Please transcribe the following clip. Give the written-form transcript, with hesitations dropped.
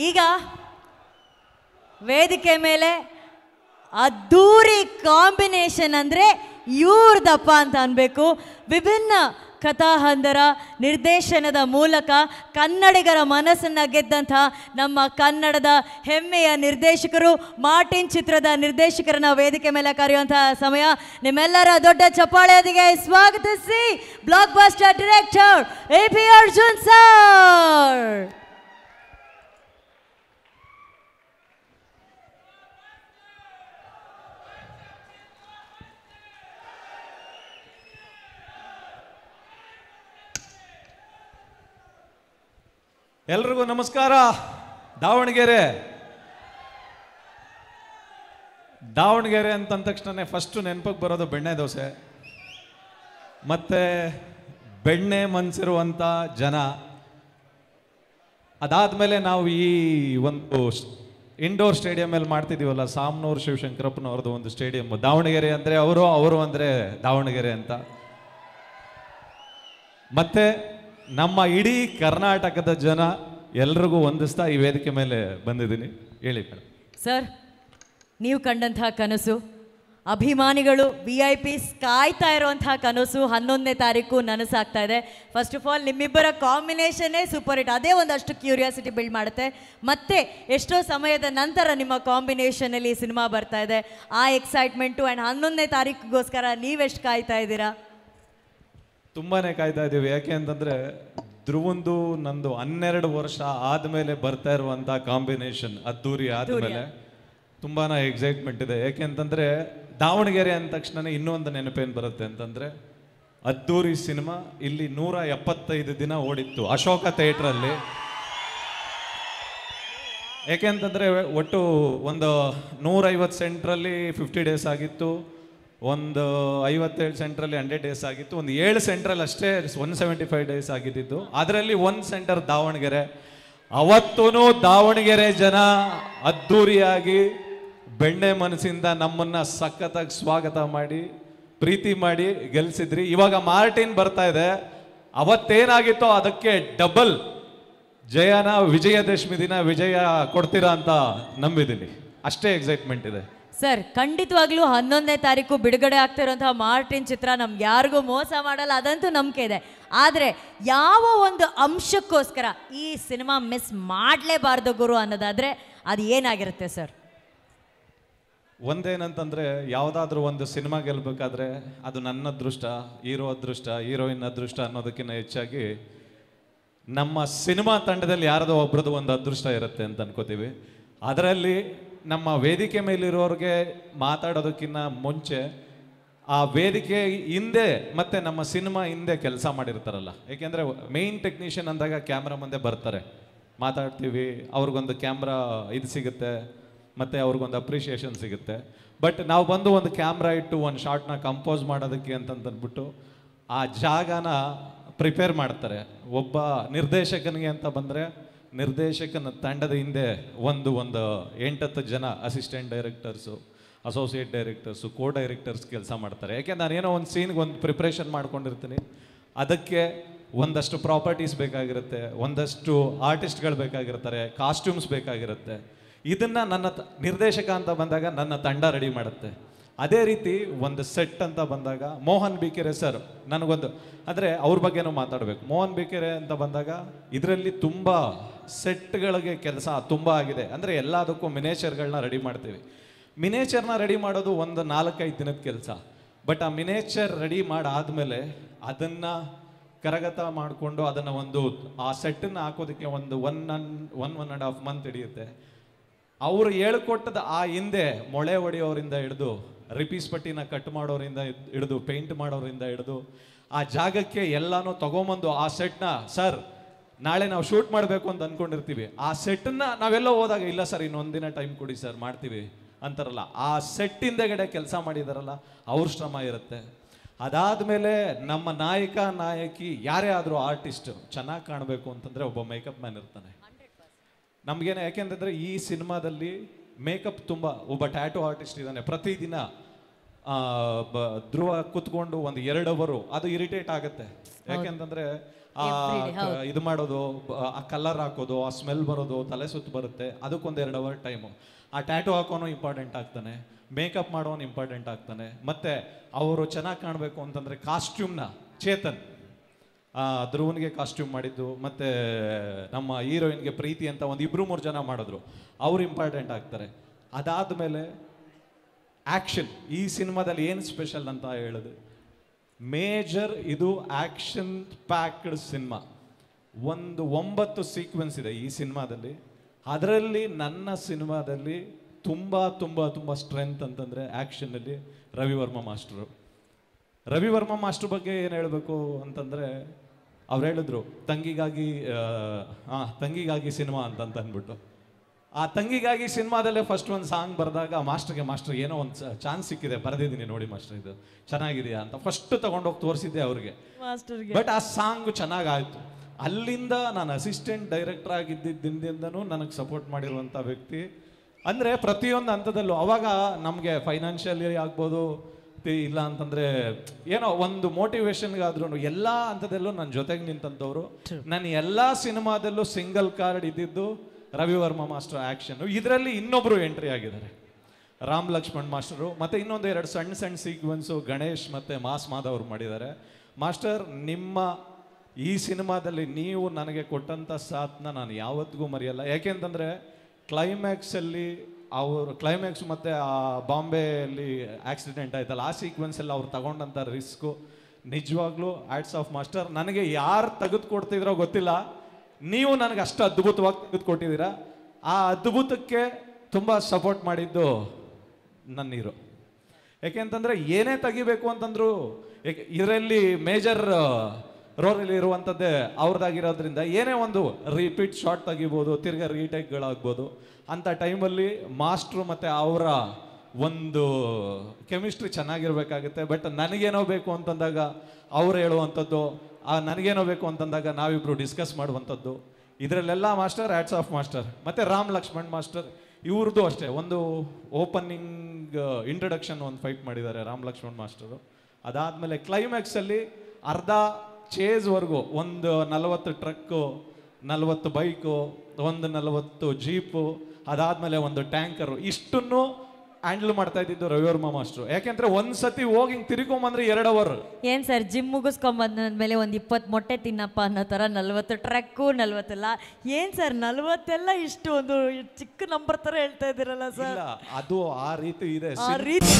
ಈಗ ವೇದಿಕೆ ಮೇಲೆ ಅದ್ದೂರಿ ಕಾಂಬಿನೇಷನ್ ಅಂದರೆ ಇವ್ರದಪ್ಪ ಅಂತ ಅನ್ಬೇಕು. ವಿಭಿನ್ನ ಕಥಾಹಂದರ ನಿರ್ದೇಶನದ ಮೂಲಕ ಕನ್ನಡಿಗರ ಮನಸ್ಸನ್ನು ಗೆದ್ದಂಥ ನಮ್ಮ ಕನ್ನಡದ ಹೆಮ್ಮೆಯ ನಿರ್ದೇಶಕರು ಮಾರ್ಟಿನ್ ಚಿತ್ರದ ನಿರ್ದೇಶಕರನ್ನ ವೇದಿಕೆ ಮೇಲೆ ಕರೆಯುವಂತಹ ಸಮಯ. ನಿಮ್ಮೆಲ್ಲರ ದೊಡ್ಡ ಚಪ್ಪಾಳೆಯೊಂದಿಗೆ ಸ್ವಾಗತಿಸಿ blockbuster director A P. Arjun sir. ಎಲ್ರಿಗೂ ನಮಸ್ಕಾರ. ದಾವಣಗೆರೆ ಅಂತಂದ ತಕ್ಷಣ ಫಸ್ಟ್ ನೆನಪಿಗೆ ಬರೋದು ಬೆಣ್ಣೆ ದೋಸೆ, ಮತ್ತೆ ಬೆಣ್ಣೆ ಮನ್ಸಿರುವಂಥ ಜನ. ಅದಾದಮೇಲೆ ನಾವು ಈ ಒಂದು ಇಂಡೋರ್ ಸ್ಟೇಡಿಯಮಲ್ಲಿ ಮಾಡ್ತಿದ್ದೀವಲ್ಲ, ಸಾಮ್ನೂರು ಶಿವಶಂಕರಪ್ಪನವ್ರದ್ದು ಒಂದು ಸ್ಟೇಡಿಯಮ್. ದಾವಣಗೆರೆ ಅಂದರೆ ಅವರು ಅಂದರೆ ದಾವಣಗೆರೆ ಅಂತ. ಮತ್ತೆ ನಮ್ಮ ಇಡೀ ಕರ್ನಾಟಕದ ಜನ ಎಲ್ರಿಗೂ ಹೊಂದಿಸ್ತಾ ಈ ವೇದಿಕೆ ಮೇಲೆ ಬಂದಿದ್ದೀನಿ. ಹೇಳಿ ಮೇಡಮ್. ಸರ್, ನೀವು ಕಂಡಂತಹ ಕನಸು, ಅಭಿಮಾನಿಗಳು VIPs ಕಾಯ್ತಾ ಇರುವಂತಹ ಕನಸು 11ನೇ ತಾರೀಕು ನನಸಾಗ್ತಾ ಇದೆ. ಫಸ್ಟ್ ಆಫ್ ಆಲ್ ನಿಮ್ಮಿಬ್ಬರ ಕಾಂಬಿನೇಷನ್ನೇ ಸೂಪರ್ ಹಿಟ್. ಅದೇ ಒಂದಷ್ಟು ಕ್ಯೂರಿಯಾಸಿಟಿ ಬಿಲ್ಡ್ ಮಾಡುತ್ತೆ. ಮತ್ತೆ ಎಷ್ಟೋ ಸಮಯದ ನಂತರ ನಿಮ್ಮ ಕಾಂಬಿನೇಷನಲ್ಲಿ ಸಿನಿಮಾ ಬರ್ತಾ ಇದೆ. ಆ ಎಕ್ಸೈಟ್ಮೆಂಟು ಆ್ಯಂಡ್ 11ನೇ ತಾರೀಕಿಗೋಸ್ಕರ ನೀವೆಷ್ಟು ಕಾಯ್ತಾ ಇದ್ದೀರಾ? ತುಂಬಾ ಕಾಯ್ತಾ ಇದ್ದೀವಿ. ಯಾಕೆ ಅಂತಂದರೆ ಧ್ರುವಂದು ನಂದು 12 ವರ್ಷ ಆದಮೇಲೆ ಬರ್ತಾ ಇರುವಂಥ ಕಾಂಬಿನೇಷನ್ ಅದ್ದೂರಿ ಆದಮೇಲೆ ತುಂಬಾ ಎಕ್ಸೈಟ್ಮೆಂಟ್ ಇದೆ. ಯಾಕೆ ಅಂತಂದರೆ ದಾವಣಗೆರೆ ಅಂದ ತಕ್ಷಣ ಇನ್ನೊಂದು ನೆನಪೇನು ಬರುತ್ತೆ ಅಂತಂದರೆ, ಅದ್ದೂರಿ ಸಿನಿಮಾ ಇಲ್ಲಿ 175 ದಿನ ಓಡಿತ್ತು ಅಶೋಕ ಥಿಯೇಟ್ರಲ್ಲಿ. ಯಾಕೆ ಅಂತಂದರೆ ಒಟ್ಟು ಒಂದು 150 ಸೆಂಟ್ರಲ್ಲಿ 50 ಡೇಸ್ ಆಗಿತ್ತು, ಒಂದು 57 ಸೆಂಟ್ರಲ್ಲಿ 100 ಡೇಸ್ ಆಗಿತ್ತು, ಒಂದು 7 ಸೆಂಟ್ರಲ್ಲಿ ಅಷ್ಟೇ 175 ಡೇಸ್ ಆಗಿದ್ದು. ಅದರಲ್ಲಿ ಒಂದು ಸೆಂಟರ್ ದಾವಣಗೆರೆ. ಅವತ್ತೂ ದಾವಣಗೆರೆ ಜನ ಅದ್ದೂರಿಯಾಗಿ ಬೆಣ್ಣೆ ಮನಸ್ಸಿಂದ ನಮ್ಮನ್ನ ಸಖತ್ತಾಗಿ ಸ್ವಾಗತ ಮಾಡಿ ಪ್ರೀತಿ ಮಾಡಿ ಗೆಲ್ಸಿದ್ರಿ. ಇವಾಗ ಮಾರ್ಟಿನ್ ಬರ್ತಾ ಇದೆ, ಅವತ್ತೇನಾಗಿತ್ತೋ ಅದಕ್ಕೆ ಡಬಲ್ ಜಯನ ವಿಜಯದಶಮಿ ದಿನ ವಿಜಯ ಕೊಡ್ತೀರಾ ಅಂತ ನಂಬಿದ್ದೀನಿ. ಅಷ್ಟೇ ಎಕ್ಸೈಟ್ಮೆಂಟ್ ಇದೆ ಸರ್. ಖಂಡಿತವಾಗ್ಲೂ 11ನೇ ತಾರೀಕು ಬಿಡುಗಡೆ ಆಗ್ತಿರುವಂತಹ ಮಾರ್ಟಿನ್ ಚಿತ್ರ ನಮ್ಗೆ ಯಾರಿಗೂ ಮೋಸ ಮಾಡಲ್ಲ, ಅದಂತೂ ನಂಬಿಕೆ ಇದೆ. ಆದರೆ ಯಾವ ಒಂದು ಅಂಶಕ್ಕೋಸ್ಕರ ಈ ಸಿನಿಮಾ ಮಿಸ್ ಮಾಡಲೇಬಾರ್ದು ಗುರು ಅನ್ನೋದಾದರೆ ಅದು ಏನಾಗಿರುತ್ತೆ ಸರ್? ಒಂದೇನಂತಂದರೆ, ಯಾವುದಾದ್ರೂ ಒಂದು ಸಿನಿಮಾ ಗೆಲ್ಲಬೇಕಾದ್ರೆ ಅದು ನನ್ನ ಅದೃಷ್ಟ, ಹೀರೋ ಅದೃಷ್ಟ, ಹೀರೋಯಿನ್ ಅದೃಷ್ಟ ಅನ್ನೋದಕ್ಕಿಂತ ಹೆಚ್ಚಾಗಿ ನಮ್ಮ ಸಿನಿಮಾ ತಂಡದಲ್ಲಿ ಯಾರದೋ ಒಬ್ರದ್ದು ಒಂದು ಅದೃಷ್ಟ ಇರುತ್ತೆ ಅಂತ ಅನ್ಕೋತೀವಿ. ಅದರಲ್ಲಿ ನಮ್ಮ ವೇದಿಕೆ ಮೇಲಿರೋರಿಗೆ ಮಾತಾಡೋದಕ್ಕಿಂತ ಮುಂಚೆ ಆ ವೇದಿಕೆ ಹಿಂದೆ ಮತ್ತು ನಮ್ಮ ಸಿನಿಮಾ ಹಿಂದೆ ಕೆಲಸ ಮಾಡಿರ್ತಾರಲ್ಲ, ಏಕೆಂದರೆ ಮೇಯ್ನ್ ಟೆಕ್ನಿಷಿಯನ್ ಅಂದಾಗ ಕ್ಯಾಮ್ರಾ ಮುಂದೆ ಬರ್ತಾರೆ, ಮಾತಾಡ್ತೀವಿ, ಅವ್ರಿಗೊಂದು ಕ್ಯಾಮ್ರಾ ಇದು ಸಿಗುತ್ತೆ, ಮತ್ತು ಅವ್ರಿಗೊಂದು ಅಪ್ರಿಷಿಯೇಷನ್ ಸಿಗುತ್ತೆ. ಬಟ್ ನಾವು ಬಂದು ಒಂದು ಕ್ಯಾಮ್ರಾ ಇಟ್ಟು ಒಂದು ಶಾರ್ಟ್ನ ಕಂಪೋಸ್ ಮಾಡೋದಕ್ಕೆ ಅಂತಂದ್ಬಿಟ್ಟು ಆ ಜಾಗನ ಪ್ರಿಪೇರ್ ಮಾಡ್ತಾರೆ. ಒಬ್ಬ ನಿರ್ದೇಶಕನಿಗೆ ಅಂತ ಬಂದರೆ ನಿರ್ದೇಶಕನ ತಂಡದ ಹಿಂದೆ ಒಂದು 8-10 ಜನ assistant directors, associate directors, co directors ಕೆಲಸ ಮಾಡ್ತಾರೆ. ಯಾಕೆಂದ್ರೆ ನಾನೇನೋ ಒಂದು ಸೀನ್ಗೆ ಒಂದು ಪ್ರಿಪ್ರೇಷನ್ ಮಾಡ್ಕೊಂಡಿರ್ತೀನಿ, ಅದಕ್ಕೆ ಒಂದಷ್ಟು ಪ್ರಾಪರ್ಟೀಸ್ ಬೇಕಾಗಿರುತ್ತೆ, ಒಂದಷ್ಟು ಆರ್ಟಿಸ್ಟ್ಗಳು ಬೇಕಾಗಿರ್ತಾರೆ, ಕಾಸ್ಟ್ಯೂಮ್ಸ್ ಬೇಕಾಗಿರುತ್ತೆ. ಇದನ್ನು ನನ್ನ ನಿರ್ದೇಶಕ ಅಂತ ಬಂದಾಗ ನನ್ನ ತಂಡ ರೆಡಿ ಮಾಡುತ್ತೆ. ಅದೇ ರೀತಿ ಒಂದು ಸೆಟ್ ಅಂತ ಬಂದಾಗ ಮೋಹನ್ ಬಿಕೆರೆ ಸರ್ ನನಗೊಂದು, ಅಂದರೆ ಅವ್ರ ಬಗ್ಗೆನೂ ಮಾತಾಡಬೇಕು. ಮೋಹನ್ ಬಿಕೆರೆ ಅಂತ ಬಂದಾಗ ಇದರಲ್ಲಿ ತುಂಬ ಸೆಟ್ಗಳಿಗೆ ಕೆಲಸ ತುಂಬ ಆಗಿದೆ. ಅಂದರೆ ಎಲ್ಲದಕ್ಕೂ ಮಿನೇಚರ್ಗಳನ್ನ ರೆಡಿ ಮಾಡ್ತೀವಿ. ಮಿನೇಚರ್ನ ರೆಡಿ ಮಾಡೋದು ಒಂದು 4-5 ದಿನದ ಕೆಲಸ. ಬಟ್ ಆ ಮಿನೇಚರ್ ರೆಡಿ ಮಾಡಾದಮೇಲೆ ಅದನ್ನು ಕರಗತ ಮಾಡಿಕೊಂಡು ಅದನ್ನು ಆ ಸೆಟ್ಟನ್ನು ಹಾಕೋದಕ್ಕೆ ಒಂದು 1.5 ಮಂತ್ ಹಿಡಿಯುತ್ತೆ. ಅವರು ಹೇಳ್ಕೊಟ್ಟದ ಆ ಹಿಂದೆ ಮೊಳೆ ಹೊಡೆಯೋರಿಂದ ಹಿಡಿದು, ರಿಪೀಸ್ ಪಟ್ಟಿನ ಕಟ್ ಮಾಡೋರಿಂದ ಹಿಡಿದು, ಪೇಂಟ್ ಮಾಡೋರಿಂದ ಹಿಡಿದು ಆ ಜಾಗಕ್ಕೆ ಎಲ್ಲನೂ ತಗೊಂಬಂದು ಆ ಸೆಟ್ನ, ಸರ್ ನಾಳೆ ನಾವು ಶೂಟ್ ಮಾಡಬೇಕು ಅಂತ ಅಂದ್ಕೊಂಡಿರ್ತೀವಿ, ಆ ಸೆಟ್ಟನ್ನ ನಾವೆಲ್ಲ ಹೋದಾಗ ಇಲ್ಲ ಸರ್ ಇನ್ನೊಂದಿನ ಟೈಮ್ ಕೊಡಿ ಸರ್ ಮಾಡ್ತೀವಿ ಅಂತಾರಲ್ಲ, ಆ ಸೆಟ್ ಹಿಂದೆಗಡೆ ಕೆಲಸ ಮಾಡಿದಾರಲ್ಲ ಅವ್ರ ಶ್ರಮ ಇರುತ್ತೆ. ಅದಾದಮೇಲೆ ನಮ್ಮ ನಾಯಕಿ ಯಾರೇ ಆದರೂ ಆರ್ಟಿಸ್ಟ್ ಚೆನ್ನಾಗಿ ಕಾಣಬೇಕು ಅಂತಂದರೆ ಒಬ್ಬ ಮೇಕಪ್ ಮ್ಯಾನ್ ಇರ್ತಾನೆ. ನಮಗೇನೆ, ಯಾಕೆಂತಂದರೆ ಈ ಸಿನಿಮಾದಲ್ಲಿ ಮೇಕಪ್ ತುಂಬ, ಒಬ್ಬ ಟ್ಯಾಟೂ ಆರ್ಟಿಸ್ಟ್ ಇದ್ದಾನೆ, ಪ್ರತಿದಿನ ಧ್ರುವ ಕುತ್ಕೊಂಡು ಒಂದು 2 ಅವರು ಅದು ಇರಿಟೇಟ್ ಆಗುತ್ತೆ. ಯಾಕೆಂತಂದ್ರೆ ಇದು ಮಾಡೋದು, ಆ ಕಲರ್ ಹಾಕೋದು, ಆ ಸ್ಮೆಲ್ ಬರೋದು, ತಲೆ ಸುತ್ತು ಬರುತ್ತೆ, ಅದಕ್ಕೊಂದು 2 ಅವರ್ ಟೈಮು. ಆ ಟ್ಯಾಟೂ ಹಾಕೋನು ಇಂಪಾರ್ಟೆಂಟ್ ಆಗ್ತಾನೆ, ಮೇಕಪ್ ಮಾಡೋನು ಇಂಪಾರ್ಟೆಂಟ್ ಆಗ್ತಾನೆ, ಮತ್ತೆ ಅವರು ಚೆನ್ನಾಗಿ ಕಾಣಬೇಕು ಅಂತಂದ್ರೆ ಕಾಸ್ಟ್ಯೂಮ್ನ ಚೇತನ್ ಧ್ರುವನ್ಗೆ ಕಾಸ್ಟ್ಯೂಮ್ ಮಾಡಿದ್ದು, ಮತ್ತೆ ನಮ್ಮ ಹೀರೋಯಿನ್ಗೆ ಪ್ರೀತಿ ಅಂತ ಒಂದು 2-3 ಜನ ಮಾಡಿದ್ರು, ಅವ್ರು ಇಂಪಾರ್ಟೆಂಟ್ ಆಗ್ತಾರೆ. ಅದಾದ್ಮೇಲೆ ಆಕ್ಷನ್. ಈ ಸಿನಿಮಾದಲ್ಲಿ ಏನು ಸ್ಪೆಷಲ್ ಅಂತ ಹೇಳಿದ್ರೆ ಮೇಜರ್ ಇದು ಆಕ್ಷನ್ ಪ್ಯಾಕ್ಡ್ ಸಿನಿಮಾ. ಒಂದು 9 ಸೀಕ್ವೆನ್ಸ್ ಇದೆ ಈ ಸಿನಿಮಾದಲ್ಲಿ. ಅದರಲ್ಲಿ ನನ್ನ ಸಿನಿಮಾದಲ್ಲಿ ತುಂಬಾ ತುಂಬಾ ತುಂಬಾ ಸ್ಟ್ರೆಂತ್ ಅಂತಂದ್ರೆ ಆಕ್ಷನ್ನಲ್ಲಿ ರವಿವರ್ಮ ಮಾಸ್ಟರು. ರವಿವರ್ಮ ಮಾಸ್ಟರ್ ಬಗ್ಗೆ ಏನು ಹೇಳಬೇಕು ಅಂತಂದ್ರೆ, ಅವ್ರು ಹೇಳಿದ್ರು ತಂಗಿಗಾಗಿ ಸಿನಿಮಾ ಅಂತ ಅಂದ್ಬಿಟ್ಟು. ಆ ತಂಗಿಗಾಗಿ ಸಿನಿಮಾದಲ್ಲೇ ಫಸ್ಟ್ ಒಂದು ಸಾಂಗ್ ಬರೆದಾಗ ಮಾಸ್ಟರ್ ಏನೋ ಒಂದು ಚಾನ್ಸ್ ಸಿಕ್ಕಿದೆ, ಬರೆದಿದ್ದೀನಿ ನೋಡಿ ಮಾಸ್ಟರ್ ಇದು ಚೆನ್ನಾಗಿದೆಯಾ ಅಂತ ಫಸ್ಟ್ ತಗೊಂಡೋಗಿ ತೋರಿಸಿದ್ದೆ ಅವ್ರಿಗೆ. ಬಟ್ ಆ ಸಾಂಗ್ ಚೆನ್ನಾಗಾಯ್ತು. ಅಲ್ಲಿಂದ ನಾನು ಅಸಿಸ್ಟೆಂಟ್ ಡೈರೆಕ್ಟರ್ ಆಗಿದ್ದಿಂದನೂ ನನಗೆ ಸಪೋರ್ಟ್ ಮಾಡಿರುವಂಥ ವ್ಯಕ್ತಿ. ಅಂದರೆ ಪ್ರತಿಯೊಂದು ಹಂತದಲ್ಲೂ ಅವಾಗ ನಮಗೆ ಫೈನಾನ್ಷಿಯಲಿ ಆಗ್ಬೋದು, ಇಲ್ಲ ಅಂತಂದ್ರೆ ಏನೋ ಒಂದು ಮೋಟಿವೇಶನ್ಗಾದ್ರೂ ಎಲ್ಲ ಹಂತದಲ್ಲೂ ನನ್ನ ಜೊತೆಗೆ ನಿಂತಂಥವ್ರು. ನಾನು ಎಲ್ಲ ಸಿನಿಮಾದಲ್ಲೂ ಸಿಂಗಲ್ ಕಾರ್ಡ್ ಇದ್ದಿದ್ದು ರವಿವರ್ಮ ಮಾಸ್ಟರ್ ಆಕ್ಷನ್. ಇದರಲ್ಲಿ ಇನ್ನೊಬ್ರು ಎಂಟ್ರಿ ಆಗಿದ್ದಾರೆ, ರಾಮ್ ಲಕ್ಷ್ಮಣ್ ಮಾಸ್ಟರು. ಮತ್ತೆ ಇನ್ನೊಂದು 2 ಸಣ್ಣ ಸೀಕ್ವೆನ್ಸು ಗಣೇಶ್ ಮತ್ತೆ ಮಾಸ್ ಮಾಧವ್ ಮಾಡಿದ್ದಾರೆ. ಮಾಸ್ಟರ್, ನಿಮ್ಮ ಈ ಸಿನಿಮಾದಲ್ಲಿ ನೀವು ನನಗೆ ಕೊಟ್ಟಂಥ ಸಾಥ್ನ ನಾನು ಯಾವತ್ತಿಗೂ ಮರೆಯಲ್ಲ. ಯಾಕೆಂತಂದ್ರೆ ಕ್ಲೈಮ್ಯಾಕ್ಸ್ ಮತ್ತೆ ಆ ಬಾಂಬೆಯಲ್ಲಿ ಆಕ್ಸಿಡೆಂಟ್ ಆಯ್ತಲ್ಲ, ಆ ಸೀಕ್ವೆನ್ಸ್ ಎಲ್ಲ ಅವ್ರು ತಗೊಂಡಂಥ ರಿಸ್ಕು ನಿಜವಾಗ್ಲೂ ಹ್ಯಾಟ್ಸ್ ಆಫ್ ಮಾಸ್ಟರ್. ನನಗೆ ಯಾರು ತೆಗೆದುಕೊಡ್ತಿದ್ರೋ ಗೊತ್ತಿಲ್ಲ, ನೀವು ನನಗೆ ಅಷ್ಟು ಅದ್ಭುತವಾಗಿ ತೆಗೆದುಕೊಟ್ಟಿದ್ದೀರಾ. ಆ ಅದ್ಭುತಕ್ಕೆ ತುಂಬ ಸಪೋರ್ಟ್ ಮಾಡಿದ್ದು ನನ್ನ ಹೀರೋ. ಯಾಕೆಂತಂದ್ರೆ ಏನೇ ತೆಗಿಬೇಕು ಅಂತಂದ್ರು ಇದರಲ್ಲಿ ಮೇಜರ್ ರೋಲಲ್ಲಿ ಇರುವಂಥದ್ದೇ ಅವ್ರದ್ದಾಗಿರೋದ್ರಿಂದ ಏನೇ ಒಂದು ರಿಪೀಟ್ ಶಾಟ್ ತೆಗಿಬೋದು, ತಿರ್ಗಾ ರೀಟೇಕ್ಗಳಾಗ್ಬೋದು. ಅಂಥ ಟೈಮಲ್ಲಿ ಮಾಸ್ಟ್ರು ಮತ್ತು ಅವರ ಒಂದು ಕೆಮಿಸ್ಟ್ರಿ ಚೆನ್ನಾಗಿರ್ಬೇಕಾಗುತ್ತೆ. ಬಟ್ ನನಗೇನೋ ಬೇಕು ಅಂತಂದಾಗ ಅವ್ರು ಹೇಳುವಂಥದ್ದು, ನನಗೇನೋ ಬೇಕು ಅಂತಂದಾಗ ನಾವಿಬ್ರು ಡಿಸ್ಕಸ್ ಮಾಡುವಂಥದ್ದು, ಇದರಲ್ಲೆಲ್ಲ ಮಾಸ್ಟರ್ ಹ್ಯಾಟ್ಸ್ ಆಫ್ ಮಾಸ್ಟರ್. ಮತ್ತು ರಾಮ್ ಲಕ್ಷ್ಮಣ್ ಮಾಸ್ಟರ್ ಇವ್ರದ್ದು ಅಷ್ಟೇ ಒಂದು ಓಪನಿಂಗ್ ಇಂಟ್ರಡಕ್ಷನ್ ಒಂದು ಫೈಟ್ ಮಾಡಿದ್ದಾರೆ ರಾಮ್ ಲಕ್ಷ್ಮಣ್ ಮಾಸ್ಟರು. ಅದಾದಮೇಲೆ ಕ್ಲೈಮ್ಯಾಕ್ಸಲ್ಲಿ ಅರ್ಧ ಚೇಸ್ವರೆಗೂ ಒಂದು 40 ಟ್ರಕ್ಕು, 40 ಬೈಕು, ಒಂದು 40 ಜೀಪು, ಅದಾದಮೇಲೆ ಒಂದು ಟ್ಯಾಂಕರು, ಇಷ್ಟನ್ನು ಹ್ಯಾಂಡಲ್ ಮಾಡ್ತಾ ಇದ್ದಿದ್ದು ರವಿವರ್ಮ ಮಾಸ್ಟ್ರು. ಯಾಕೆಂದ್ರೆ ಒಂದ್ಸತಿ ಹೋಗಿ ತಿರ್ಕೊಂಬಂದ್ರೆ 2 ಅವರ್. ಏನ್ ಸರ್, ಜಿಮ್ ಮುಗಿಸ್ಕೊಂಬಂದ್ಮೇಲೆ ಒಂದು 20 ಮೊಟ್ಟೆ ತಿನ್ನಪ್ಪ ಅನ್ನೋ ಥರ 40 ಟ್ರಕ್ಕು, 40 ಏನ್ ಸರ್ 40 ಇಷ್ಟು ಒಂದು ಚಿಕ್ಕ ನಂಬರ್ ಥರ ಹೇಳ್ತಾ ಇದ್ದೀರಲ್ಲ ಸರ್? ಅದು ಆ ರೀತಿ ಇದೆ. ಆ ರೀತಿ